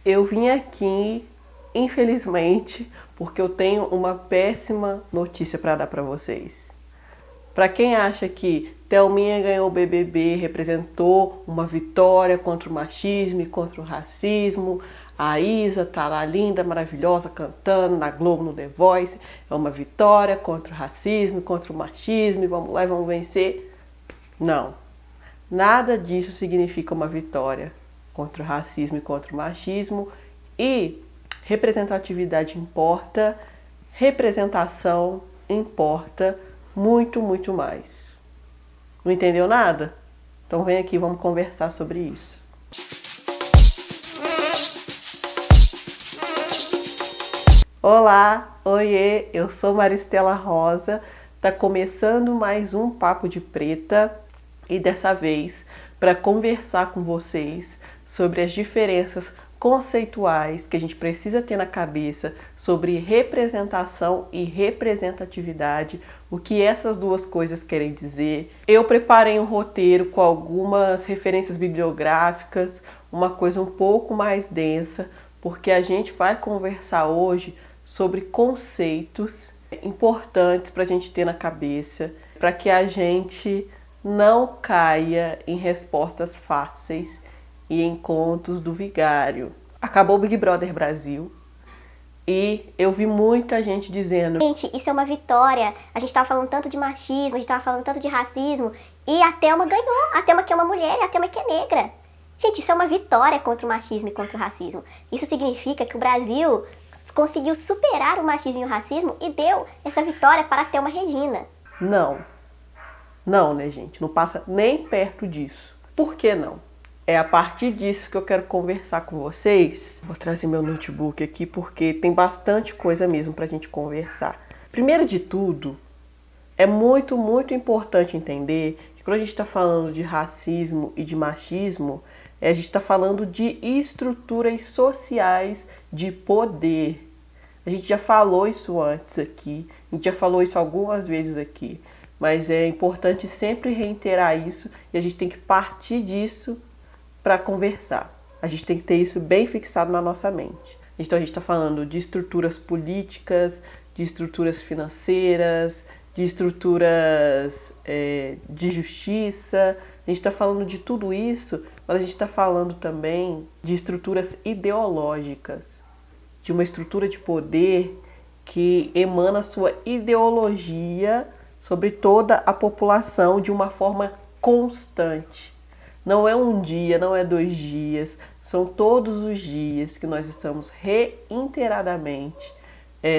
Eu vim aqui, infelizmente, porque eu tenho uma péssima notícia para dar para vocês. Para quem acha que Thelminha ganhou o BBB, representou uma vitória contra o machismo e contra o racismo, a Isa tá lá linda, maravilhosa, cantando na Globo, no The Voice, é uma vitória contra o racismo e contra o machismo, e vamos lá e vamos vencer. Não, nada disso significa uma vitória contra o racismo e contra o machismo, e representatividade importa, representação importa muito, muito mais. Não entendeu nada? Então vem aqui, vamos conversar sobre isso. Olá, oiê, eu sou Maristela Rosa, tá começando mais um Papo de Preta e dessa vez para conversar com vocês sobre as diferenças conceituais que a gente precisa ter na cabeça sobre representação e representatividade, o que essas duas coisas querem dizer. Eu preparei um roteiro com algumas referências bibliográficas, uma coisa um pouco mais densa, porque a gente vai conversar hoje sobre conceitos importantes para a gente ter na cabeça, para que a gente não caia em respostas fáceis e em contos do vigário. Acabou o Big Brother Brasil e eu vi muita gente dizendo: gente, isso é uma vitória, a gente tava falando tanto de machismo, a gente tava falando tanto de racismo, e a Thelma ganhou, a Thelma que é uma mulher e a Thelma que é negra. Gente, isso é uma vitória contra o machismo e contra o racismo. Isso significa que o Brasil conseguiu superar o machismo e o racismo e deu essa vitória para a Thelma Regina. Não, né, gente? Não passa nem perto disso. Por que não? É a partir disso que eu quero conversar com vocês. Vou trazer meu notebook aqui porque tem bastante coisa mesmo pra gente conversar. Primeiro de tudo, é muito, muito importante entender que quando a gente está falando de racismo e de machismo, a gente está falando de estruturas sociais de poder. A gente já falou isso antes aqui, a gente já falou isso algumas vezes aqui, mas é importante sempre reiterar isso e a gente tem que partir disso para conversar. A gente tem que ter isso bem fixado na nossa mente. Então a gente está falando de estruturas políticas, de estruturas financeiras, de estruturas de justiça. A gente está falando de tudo isso, mas a gente está falando também de estruturas ideológicas, de uma estrutura de poder que emana sua ideologia sobre toda a população de uma forma constante. Não é um dia, não é 2 dias, são todos os dias que nós estamos reiteradamente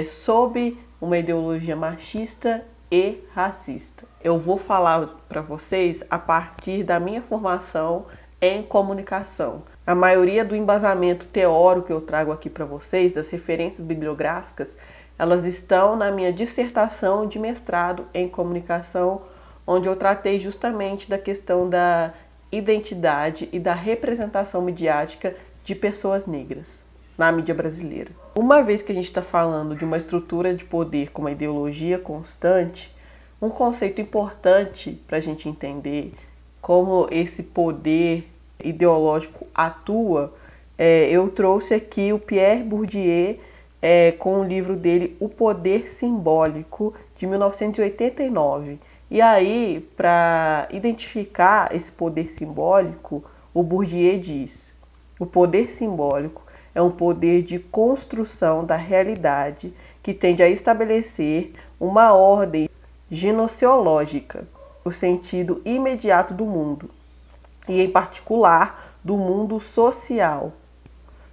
sob uma ideologia machista e racista. Eu vou falar para vocês a partir da minha formação em comunicação. A maioria do embasamento teórico que eu trago aqui para vocês, das referências bibliográficas, elas estão na minha dissertação de mestrado em comunicação, onde eu tratei justamente da questão da identidade e da representação midiática de pessoas negras na mídia brasileira. Uma vez que a gente está falando de uma estrutura de poder com uma ideologia constante, um conceito importante para a gente entender como esse poder ideológico atua, eu trouxe aqui o Pierre Bourdieu com o livro dele O Poder Simbólico, de 1989. E aí, para identificar esse poder simbólico, o Bourdieu diz: o poder simbólico é um poder de construção da realidade que tende a estabelecer uma ordem gnosiológica, o sentido imediato do mundo, e em particular do mundo social.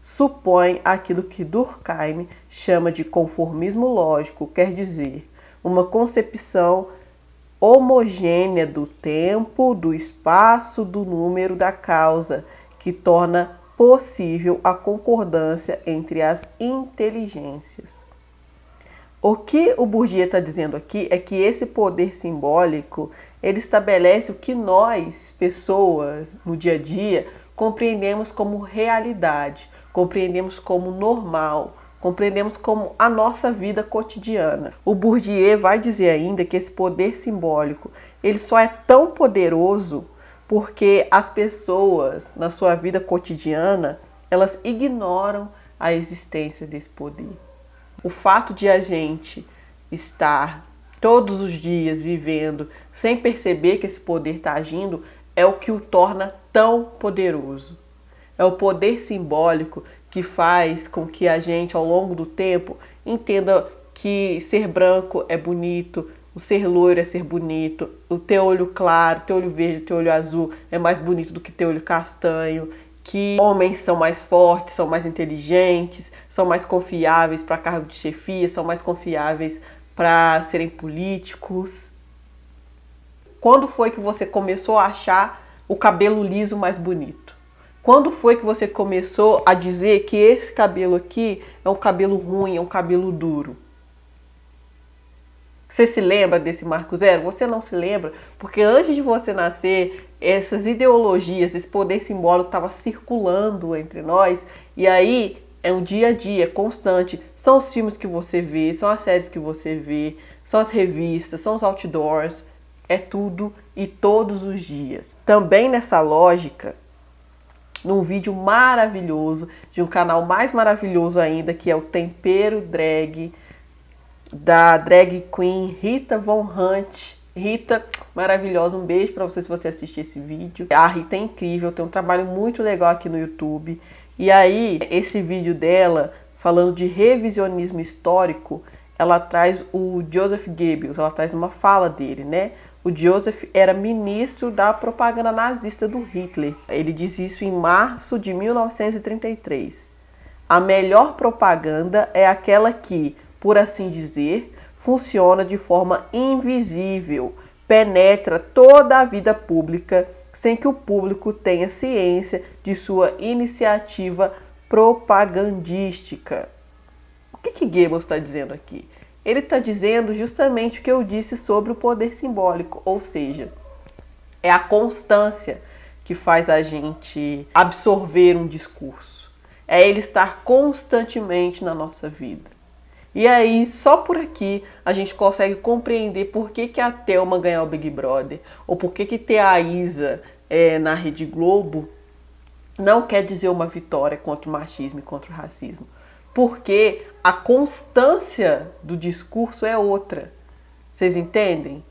Supõe aquilo que Durkheim chama de conformismo lógico, quer dizer, uma concepção homogênea do tempo, do espaço, do número, da causa, que torna possível a concordância entre as inteligências. O que o Bourdieu está dizendo aqui é que esse poder simbólico, ele estabelece o que nós, pessoas, no dia a dia, compreendemos como realidade, compreendemos como normal, compreendemos como a nossa vida cotidiana. O Bourdieu vai dizer ainda que esse poder simbólico, ele só é tão poderoso porque as pessoas, na sua vida cotidiana, elas ignoram a existência desse poder. O fato de a gente estar todos os dias vivendo sem perceber que esse poder está agindo é o que o torna tão poderoso. É o poder simbólico que faz com que a gente, ao longo do tempo, entenda que ser branco é bonito, o ser loiro é ser bonito, o ter olho claro, ter olho verde, ter olho azul é mais bonito do que ter olho castanho, que homens são mais fortes, são mais inteligentes, são mais confiáveis para cargo de chefia, são mais confiáveis para serem políticos. Quando foi que você começou a achar o cabelo liso mais bonito? Quando foi que você começou a dizer que esse cabelo aqui é um cabelo ruim, é um cabelo duro? Você se lembra desse marco zero? Você não se lembra, porque antes de você nascer, essas ideologias, esse poder simbólico estava circulando entre nós, e aí é um dia a dia, constante. São os filmes que você vê, são as séries que você vê, são as revistas, são os outdoors, é tudo e todos os dias. Também nessa lógica, num vídeo maravilhoso, de um canal mais maravilhoso ainda, que é o Tempero Drag, da drag queen Rita Von Hunt. Rita, maravilhosa, um beijo pra você se você assistir esse vídeo. A Rita é incrível, tem um trabalho muito legal aqui no YouTube. E aí, esse vídeo dela, falando de revisionismo histórico, ela traz o Joseph Goebbels, ela traz uma fala dele, né? O Joseph era ministro da propaganda nazista do Hitler. Ele diz isso em março de 1933. A melhor propaganda é aquela que, por assim dizer, funciona de forma invisível, penetra toda a vida pública sem que o público tenha ciência de sua iniciativa propagandística. O que Goebbels está dizendo aqui? Ele está dizendo justamente o que eu disse sobre o poder simbólico, ou seja, é a constância que faz a gente absorver um discurso. É ele estar constantemente na nossa vida. E aí, só por aqui, a gente consegue compreender por que a Thelma ganhou o Big Brother, ou por que ter a Isa na Rede Globo não quer dizer uma vitória contra o machismo e contra o racismo. Porque a constância do discurso é outra. Vocês entendem?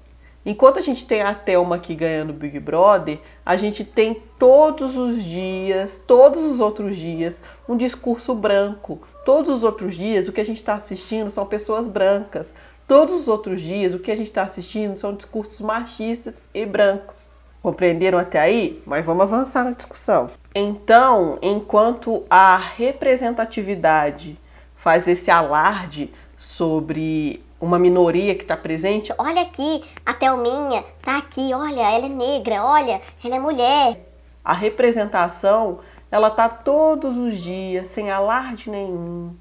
Enquanto a gente tem a Thelma aqui ganhando o Big Brother, a gente tem todos os dias, todos os outros dias, um discurso branco. Todos os outros dias, o que a gente está assistindo são pessoas brancas. Todos os outros dias, o que a gente está assistindo são discursos machistas e brancos. Compreenderam até aí? Mas vamos avançar na discussão. Então, enquanto a representatividade faz esse alarde sobre uma minoria que está presente, Olha aqui, a Thelminha tá aqui, olha, ela é negra, olha, ela é mulher. a representação, ela tá todos os dias, sem alarde nenhum,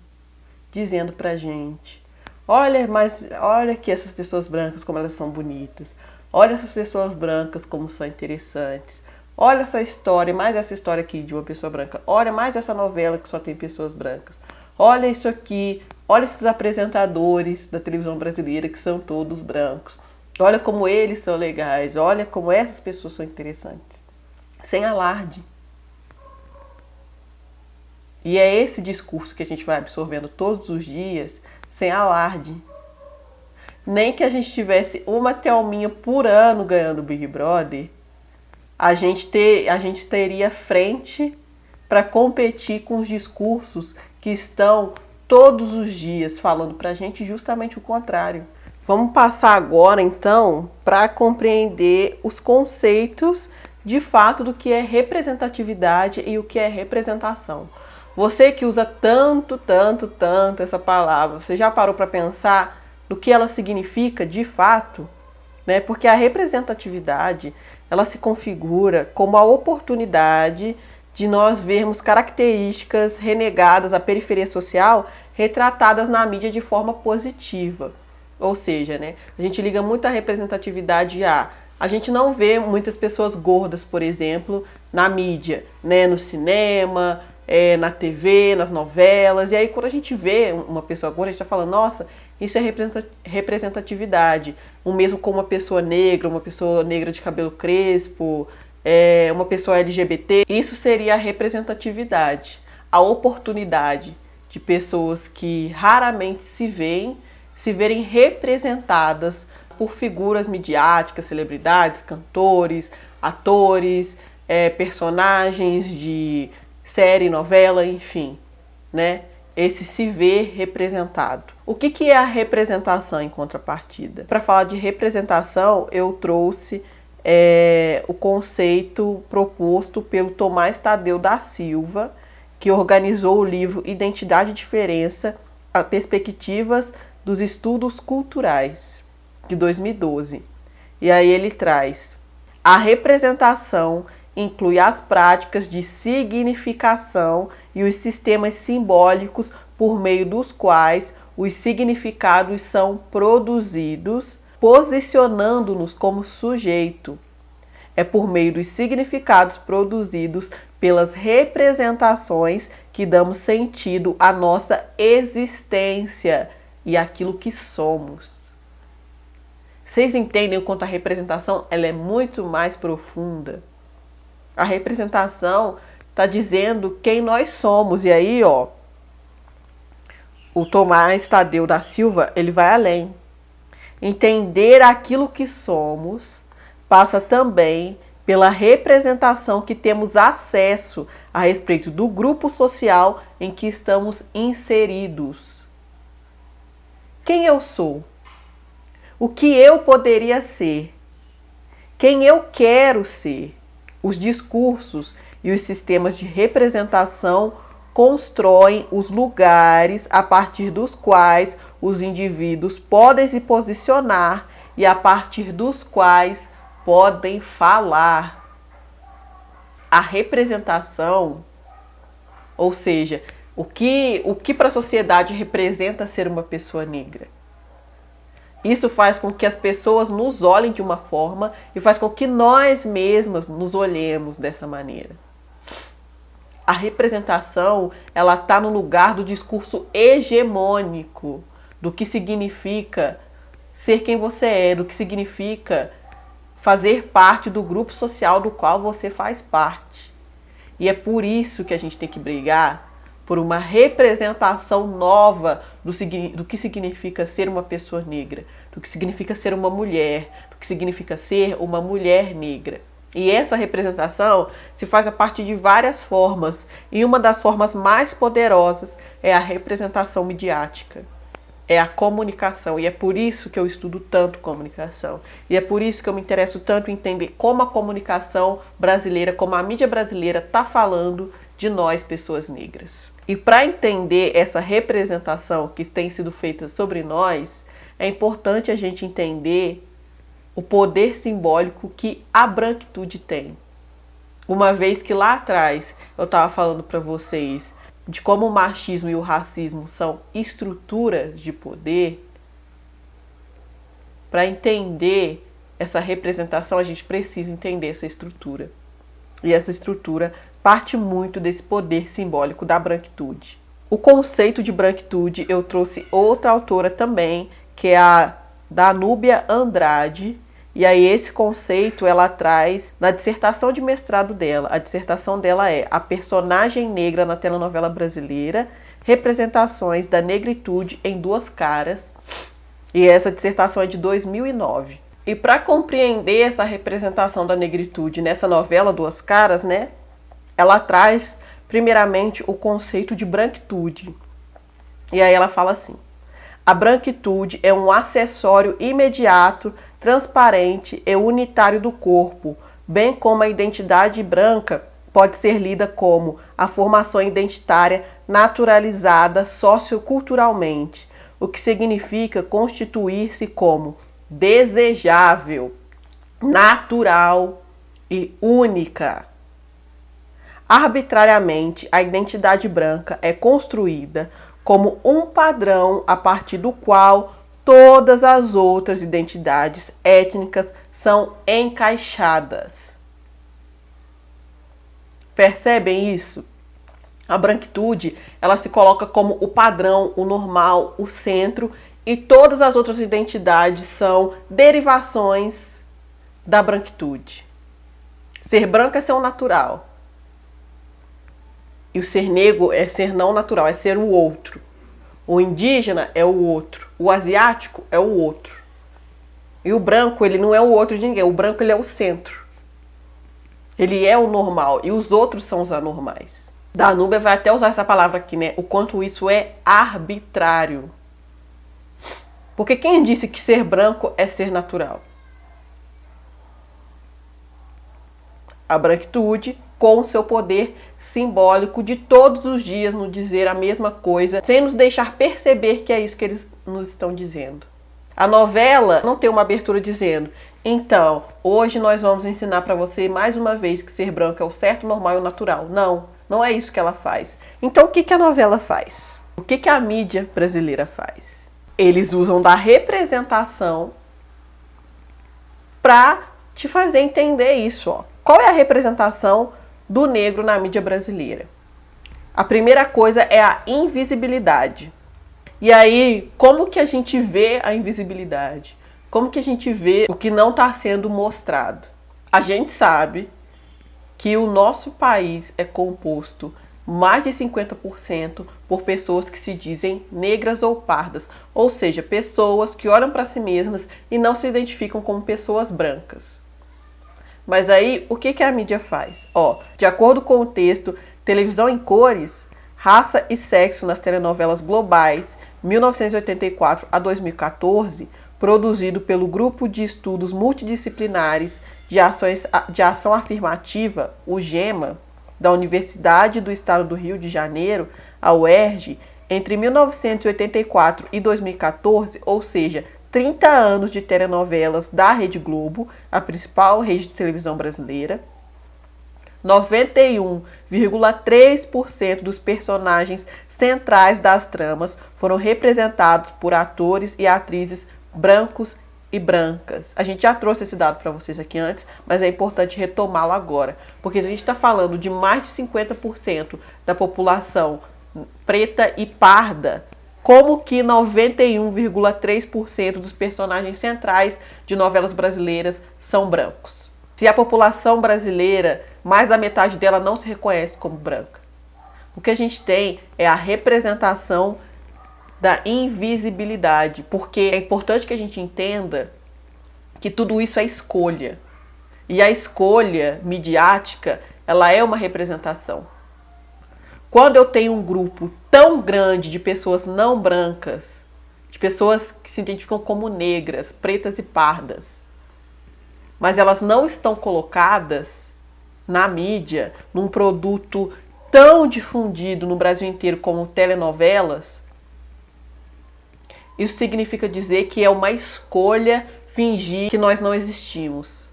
dizendo pra gente: olha, mas olha aqui essas pessoas brancas como elas são bonitas. Olha essas pessoas brancas como são interessantes. Olha essa história, mais essa história aqui de uma pessoa branca. Olha mais essa novela que só tem pessoas brancas. Olha isso aqui. Olha esses apresentadores da televisão brasileira que são todos brancos. Olha como eles são legais. Olha como essas pessoas são interessantes. Sem alarde. E é esse discurso que a gente vai absorvendo todos os dias, sem alarde. Nem que a gente tivesse uma Thelminha por ano ganhando o Big Brother, a gente teria frente para competir com os discursos que estão todos os dias falando para a gente justamente o contrário. Vamos passar agora, então, para compreender os conceitos de fato do que é representatividade e o que é representação. Você que usa tanto essa palavra, você já parou para pensar no que ela significa de fato? Né? Porque a representatividade, ela se configura como a oportunidade de nós vermos características renegadas à periferia social retratadas na mídia de forma positiva. Ou seja, né, a gente liga muito a representatividade a gente não vê muitas pessoas gordas, por exemplo, na mídia, né, no cinema, na TV, nas novelas. E aí quando a gente vê uma pessoa gorda, a gente está falando, nossa, isso é representatividade. O mesmo com uma pessoa negra de cabelo crespo, uma pessoa LGBT. Isso seria a representatividade. a oportunidade de pessoas que raramente se verem representadas por figuras midiáticas, celebridades, cantores, atores, personagens de série, novela, enfim, né? Esse se ver representado. O que é a representação em contrapartida? Para falar de representação, eu trouxe o conceito proposto pelo Tomás Tadeu da Silva, que organizou o livro Identidade e Diferença, as Perspectivas dos Estudos Culturais, de 2012. E aí ele traz: a representação inclui as práticas de significação e os sistemas simbólicos por meio dos quais os significados são produzidos, posicionando-nos como sujeito. É por meio dos significados produzidos pelas representações que damos sentido à nossa existência e àquilo que somos. Vocês entendem o quanto a representação ela é muito mais profunda? A representação está dizendo quem nós somos. E aí, ó, o Tomás Tadeu da Silva, ele vai além. Entender aquilo que somos passa também pela representação que temos acesso a respeito do grupo social em que estamos inseridos. Quem eu sou? O que eu poderia ser? Quem eu quero ser? Os discursos e os sistemas de representação constroem os lugares a partir dos quais os indivíduos podem se posicionar e a partir dos quais podem falar. A representação, ou seja, o que para a sociedade representa ser uma pessoa negra? Isso faz com que as pessoas nos olhem de uma forma e faz com que nós mesmas nos olhemos dessa maneira. A representação, ela está no lugar do discurso hegemônico, do que significa ser quem você é, do que significa fazer parte do grupo social do qual você faz parte. E é por isso que a gente tem que brigar por uma representação nova do que significa ser uma pessoa negra, do que significa ser uma mulher, do que significa ser uma mulher negra. E essa representação se faz a partir de várias formas, e uma das formas mais poderosas é a representação midiática, é a comunicação, e é por isso que eu estudo tanto comunicação, e é por isso que eu me interesso tanto em entender como a comunicação brasileira, como a mídia brasileira está falando de nós, pessoas negras. E para entender essa representação que tem sido feita sobre nós, é importante a gente entender o poder simbólico que a branquitude tem. Uma vez que lá atrás eu estava falando para vocês de como o machismo e o racismo são estruturas de poder, para entender essa representação a gente precisa entender essa estrutura. E essa estrutura parte muito desse poder simbólico da branquitude. O conceito de branquitude eu trouxe outra autora também, que é a Danúbia Andrade. E aí esse conceito ela traz na dissertação de mestrado dela. A dissertação dela é A Personagem Negra na Telenovela Brasileira, Representações da Negritude em Duas Caras. E essa dissertação é de 2009. E para compreender essa representação da negritude nessa novela Duas Caras, né, ela traz primeiramente o conceito de branquitude. E aí ela fala assim: a branquitude é um acessório imediato, transparente e unitário do corpo, bem como a identidade branca pode ser lida como a formação identitária naturalizada socioculturalmente, o que significa constituir-se como desejável, natural e única. Arbitrariamente, a identidade branca é construída como um padrão a partir do qual todas as outras identidades étnicas são encaixadas. Percebem isso? A branquitude, ela se coloca como o padrão, o normal, o centro, e todas as outras identidades são derivações da branquitude. Ser branca é ser um natural. E o ser negro é ser não natural, é ser o outro. O indígena é o outro. O asiático é o outro. E o branco, ele não é o outro de ninguém. O branco, ele é o centro. Ele é o normal. E os outros são os anormais. Danúbia vai até usar essa palavra aqui, né? O quanto isso é arbitrário. Porque quem disse que ser branco é ser natural? A branquitude, com o seu poder simbólico de todos os dias nos dizer a mesma coisa, sem nos deixar perceber que é isso que eles nos estão dizendo. A novela não tem uma abertura dizendo: então, hoje nós vamos ensinar para você mais uma vez que ser branco é o certo, o normal e o natural. Não, não é isso que ela faz. Então o que a novela faz? O que a mídia brasileira faz? Eles usam da representação para te fazer entender isso, ó. Qual é a representação do negro na mídia brasileira? A primeira coisa é a invisibilidade. E aí, como que a gente vê a invisibilidade? Como que a gente vê o que não está sendo mostrado? A gente sabe que o nosso país é composto mais de 50% por pessoas que se dizem negras ou pardas, ou seja, pessoas que olham para si mesmas e não se identificam como pessoas brancas. Mas aí, o que a mídia faz? Ó, de acordo com o texto Televisão em Cores, Raça e Sexo nas Telenovelas Globais, 1984 a 2014, produzido pelo Grupo de Estudos Multidisciplinares de Ação Afirmativa, o GEMA, da Universidade do Estado do Rio de Janeiro, a UERJ, entre 1984 e 2014, ou seja, 30 anos de telenovelas da Rede Globo, a principal rede de televisão brasileira. 91,3% dos personagens centrais das tramas foram representados por atores e atrizes brancos e brancas. A gente já trouxe esse dado para vocês aqui antes, mas é importante retomá-lo agora, porque a gente está falando de mais de 50% da população preta e parda. Como que 91,3% dos personagens centrais de novelas brasileiras são brancos? Se a população brasileira, mais da metade dela não se reconhece como branca. O que a gente tem é a representação da invisibilidade, porque é importante que a gente entenda que tudo isso é escolha. E a escolha midiática, ela é uma representação. Quando eu tenho um grupo tão grande de pessoas não brancas, de pessoas que se identificam como negras, pretas e pardas, mas elas não estão colocadas na mídia, num produto tão difundido no Brasil inteiro como telenovelas, isso significa dizer que é uma escolha fingir que nós não existimos.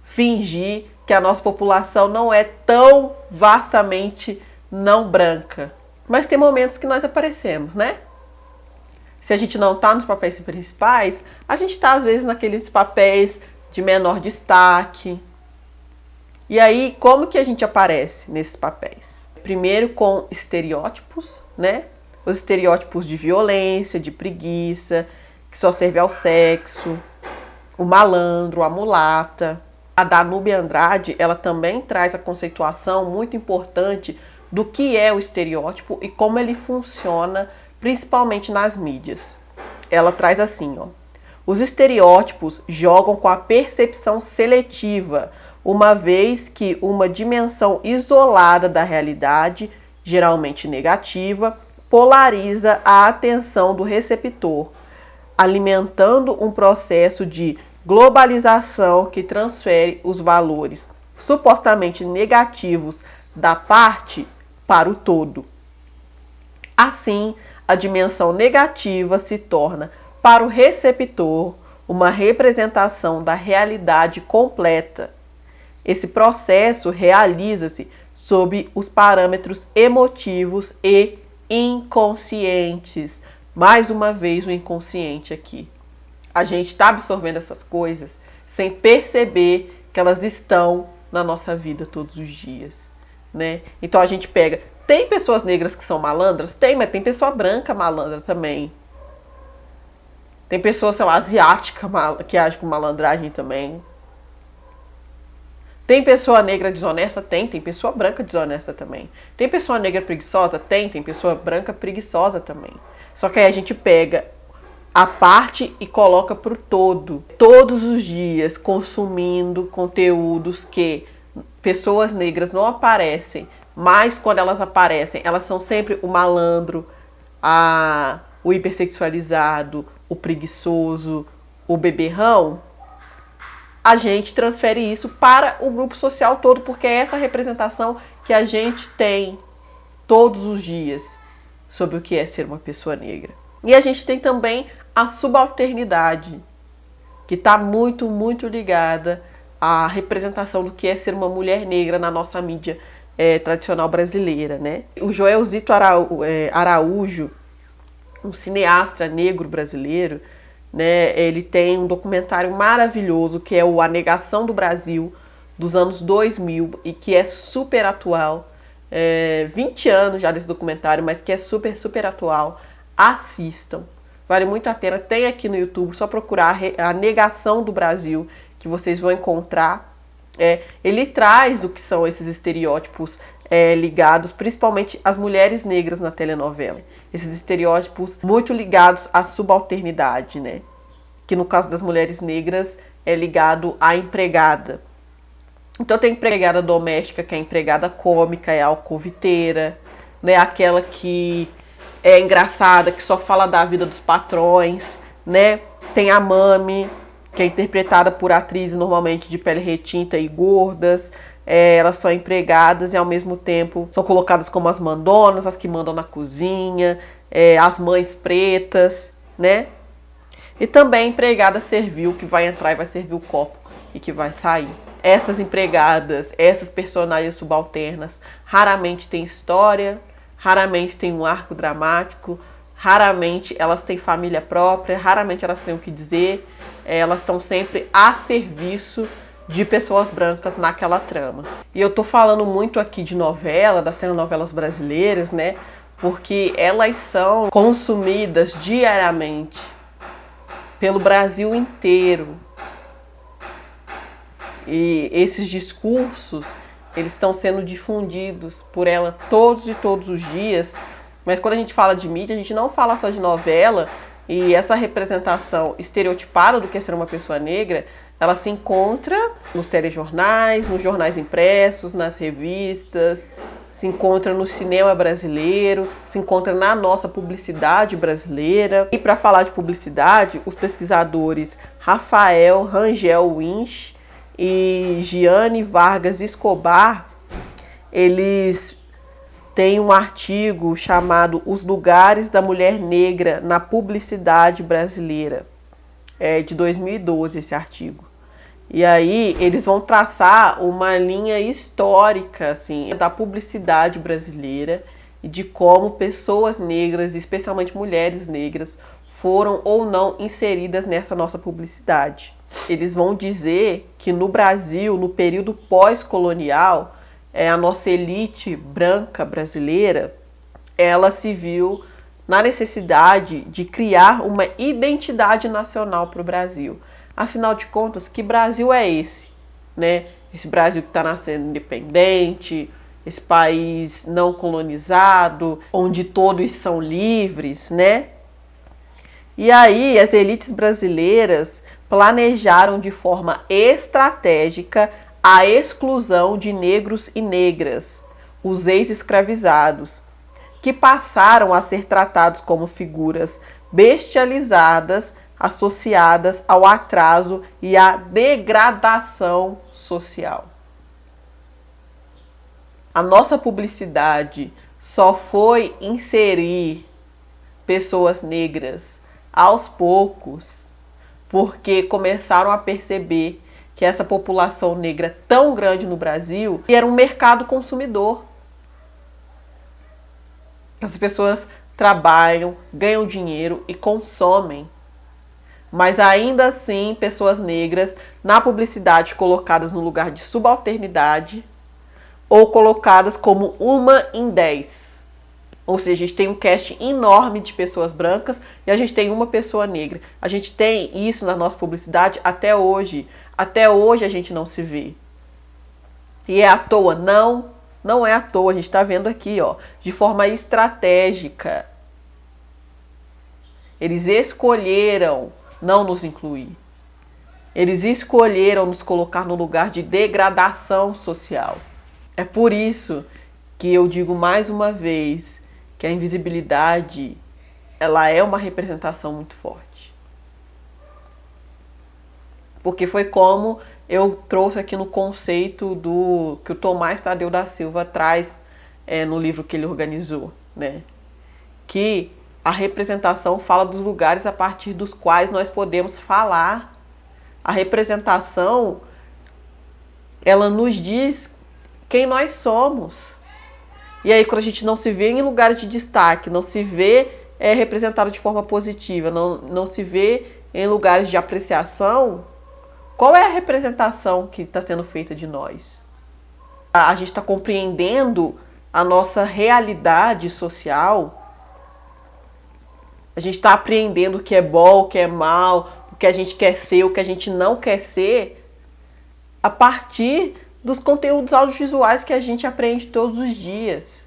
Fingir que a nossa população não é tão vastamente não branca. Mas tem momentos que nós aparecemos, né? Se a gente não está nos papéis principais, a gente está às vezes naqueles papéis de menor destaque. E aí, como que a gente aparece nesses papéis? Primeiro com estereótipos, né? Os estereótipos de violência, de preguiça, que só serve ao sexo, o malandro, a mulata. A Danúbia Andrade, ela também traz a conceituação muito importante do que é o estereótipo e como ele funciona, principalmente nas mídias. Ela traz assim, ó: os estereótipos jogam com a percepção seletiva, uma vez que uma dimensão isolada da realidade, geralmente negativa, polariza a atenção do receptor, alimentando um processo de globalização que transfere os valores supostamente negativos da parte para o todo. Assim, a dimensão negativa se torna, para o receptor, uma representação da realidade completa. Esse processo realiza-se sob os parâmetros emotivos e inconscientes. Mais uma vez o inconsciente aqui. A gente está absorvendo essas coisas sem perceber que elas estão na nossa vida todos os dias, né? Então a gente pega... Tem pessoas negras que são malandras? Tem, mas tem pessoa branca malandra também. Tem pessoa, sei lá, asiática que age com malandragem também. Tem pessoa negra desonesta? Tem pessoa branca desonesta também. Tem pessoa negra preguiçosa? Tem pessoa branca preguiçosa também. Só que aí a gente pega a parte e coloca pro todo. Todos os dias consumindo conteúdos que pessoas negras não aparecem, mas quando elas aparecem, elas são sempre o malandro, o hipersexualizado, o preguiçoso, o beberrão. A gente transfere isso para o grupo social todo, porque é essa representação que a gente tem todos os dias sobre o que é ser uma pessoa negra. E a gente tem também a subalternidade, que está muito, muito ligada à representação do que é ser uma mulher negra na nossa mídia tradicional brasileira, né? O Joelzito Araújo, um cineasta negro brasileiro, né, ele tem um documentário maravilhoso que é o A Negação do Brasil, dos anos 2000, e que é super atual. 20 anos já desse documentário, mas que é super, super atual. Assistam. Vale muito a pena. Tem aqui no YouTube, só procurar A Negação do Brasil, que vocês vão encontrar. Ele traz do que são esses estereótipos ligados, principalmente às mulheres negras na telenovela. Esses estereótipos muito ligados à subalternidade, né? Que no caso das mulheres negras é ligado à empregada. Então tem empregada doméstica, que é a empregada cômica, é a alcoviteira, né? Aquela que é engraçada, que só fala da vida dos patrões, né? Tem a mami, que é interpretada por atrizes normalmente de pele retinta e gordas. Elas são empregadas e ao mesmo tempo são colocadas como as mandonas, as que mandam na cozinha, as mães pretas, né? E também a empregada servil, que vai entrar e vai servir o copo e que vai sair. Essas empregadas, essas personagens subalternas, raramente têm história, raramente têm um arco dramático, raramente elas têm família própria, raramente elas têm o que dizer, elas estão sempre a serviço de pessoas brancas naquela trama. E eu tô falando muito aqui de novela, das telenovelas brasileiras, né? Porque elas são consumidas diariamente pelo Brasil inteiro. E esses discursos, eles estão sendo difundidos por ela todos e todos os dias. Mas quando a gente fala de mídia, a gente não fala só de novela. E essa representação estereotipada do que é ser uma pessoa negra, ela se encontra nos telejornais, nos jornais impressos, nas revistas, se encontra no cinema brasileiro, se encontra na nossa publicidade brasileira. E para falar de publicidade, os pesquisadores Rafael Rangel Winch e Giane Vargas Escobar, eles têm um artigo chamado Os Lugares da Mulher Negra na Publicidade Brasileira. É de 2012 esse artigo. E aí eles vão traçar uma linha histórica assim, da publicidade brasileira e de como pessoas negras, especialmente mulheres negras, foram ou não inseridas nessa nossa publicidade. Eles vão dizer que no Brasil, no período pós-colonial, a nossa elite branca brasileira, ela se viu na necessidade de criar uma identidade nacional para o Brasil. Afinal de contas, que Brasil é esse? Né? Esse Brasil que está nascendo independente, esse país não colonizado, onde todos são livres, né? E aí as elites brasileiras planejaram de forma estratégica a exclusão de negros e negras, os ex-escravizados, que passaram a ser tratados como figuras bestializadas, associadas ao atraso e à degradação social. A nossa publicidade só foi inserir pessoas negras aos poucos, porque começaram a perceber que essa população negra tão grande no Brasil era um mercado consumidor. As pessoas trabalham, ganham dinheiro e consomem. Mas ainda assim, pessoas negras na publicidade colocadas no lugar de subalternidade ou colocadas como 1 em 10. Ou seja, a gente tem um cast enorme de pessoas brancas e a gente tem uma pessoa negra. A gente tem isso na nossa publicidade até hoje. Até hoje a gente não se vê. E é à toa? Não, não é à toa. A gente está vendo aqui, ó, de forma estratégica. Eles escolheram não nos incluir. Eles escolheram nos colocar no lugar de degradação social. É por isso que eu digo mais uma vez que a invisibilidade, ela é uma representação muito forte. Porque foi como eu trouxe aqui no conceito do que o Tomás Tadeu da Silva traz no livro que ele organizou, né? Que a representação fala dos lugares a partir dos quais nós podemos falar. A representação, ela nos diz quem nós somos. E aí, quando a gente não se vê em lugares de destaque, não se vê representado de forma positiva, não se vê em lugares de apreciação, qual é a representação que está sendo feita de nós? A gente está compreendendo a nossa realidade social, a gente está apreendendo o que é bom, o que é mal, o que a gente quer ser, o que a gente não quer ser, a partir dos conteúdos audiovisuais que a gente aprende todos os dias.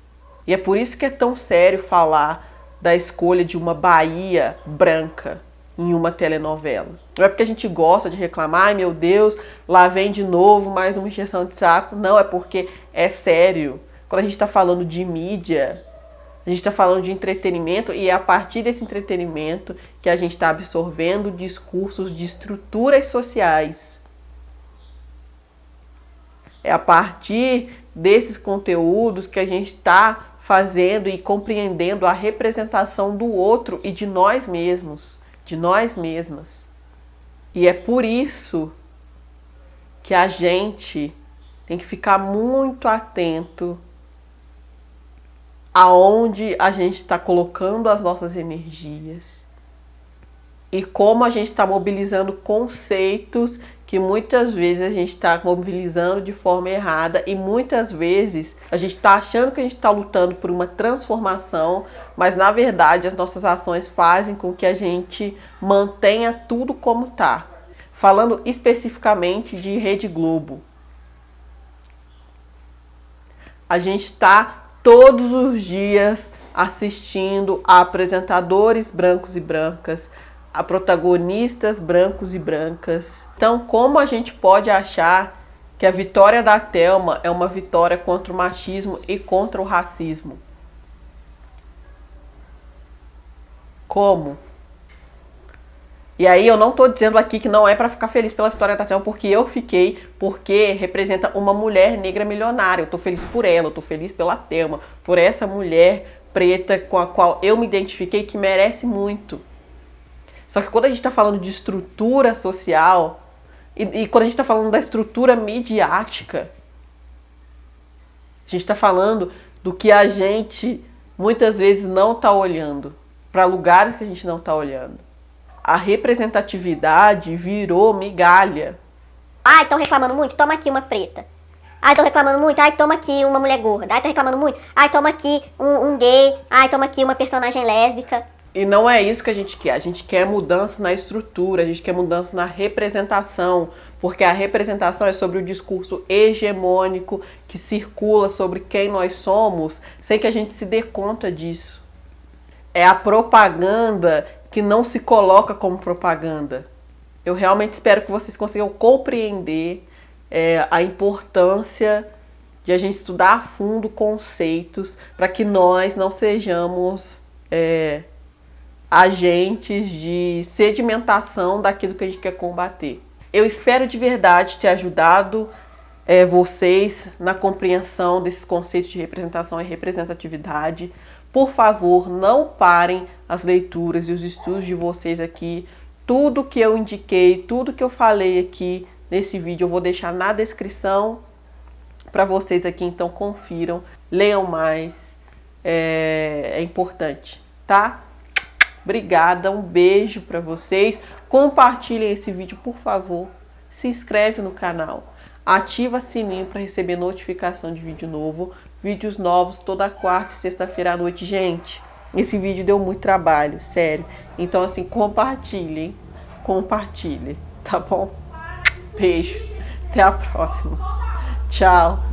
E é por isso que é tão sério falar da escolha de uma Bahia branca em uma telenovela. Não é porque a gente gosta de reclamar, ai meu Deus, lá vem de novo mais uma injeção de saco. Não, é porque é sério. Quando a gente está falando de mídia, a gente está falando de entretenimento, e é a partir desse entretenimento que a gente está absorvendo discursos de estruturas sociais. É a partir desses conteúdos que a gente está fazendo e compreendendo a representação do outro e de nós mesmos, de nós mesmas. E é por isso que a gente tem que ficar muito atento aonde a gente está colocando as nossas energias e como a gente está mobilizando conceitos que muitas vezes a gente está mobilizando de forma errada, e muitas vezes a gente está achando que a gente está lutando por uma transformação, mas na verdade as nossas ações fazem com que a gente mantenha tudo como está. Falando especificamente de Rede Globo, a gente está todos os dias assistindo a apresentadores brancos e brancas, a protagonistas brancos e brancas. Então, como a gente pode achar que a vitória da Thelma é uma vitória contra o machismo e contra o racismo? Como? E aí eu não estou dizendo aqui que não é para ficar feliz pela vitória da Thelma, porque eu fiquei, porque representa uma mulher negra milionária. Eu estou feliz por ela, eu estou feliz pela Thelma, por essa mulher preta com a qual eu me identifiquei, que merece muito. Só que quando a gente está falando de estrutura social, e quando a gente está falando da estrutura midiática, a gente está falando do que a gente muitas vezes não está olhando, para lugares que a gente não está olhando. A representatividade virou migalha. Ai, estão reclamando muito? Toma aqui uma preta. Ai, estão reclamando muito? Ai, toma aqui uma mulher gorda. Ai, estão reclamando muito? Ai, toma aqui um gay. Ai, toma aqui uma personagem lésbica. E não é isso que a gente quer. A gente quer mudança na estrutura, a gente quer mudança na representação, porque a representação é sobre o discurso hegemônico que circula sobre quem nós somos, sem que a gente se dê conta disso. É a propaganda que não se coloca como propaganda. Eu realmente espero que vocês consigam compreender a importância de a gente estudar a fundo conceitos para que nós não sejamos agentes de sedimentação daquilo que a gente quer combater. Eu espero de verdade ter ajudado vocês na compreensão desses conceitos de representação e representatividade. Por favor, não parem as leituras e os estudos de vocês aqui. Tudo que eu indiquei, tudo que eu falei aqui nesse vídeo, eu vou deixar na descrição para vocês aqui, então confiram, leiam mais, é importante, tá? Obrigada, um beijo para vocês. Compartilhem esse vídeo, por favor. Se inscreve no canal. Ativa o sininho para receber notificação de vídeo novo. Vídeos novos toda quarta e sexta-feira à noite. Gente, esse vídeo deu muito trabalho, sério. Então, assim, compartilhem. Compartilhem, tá bom? Beijo. Até a próxima. Tchau.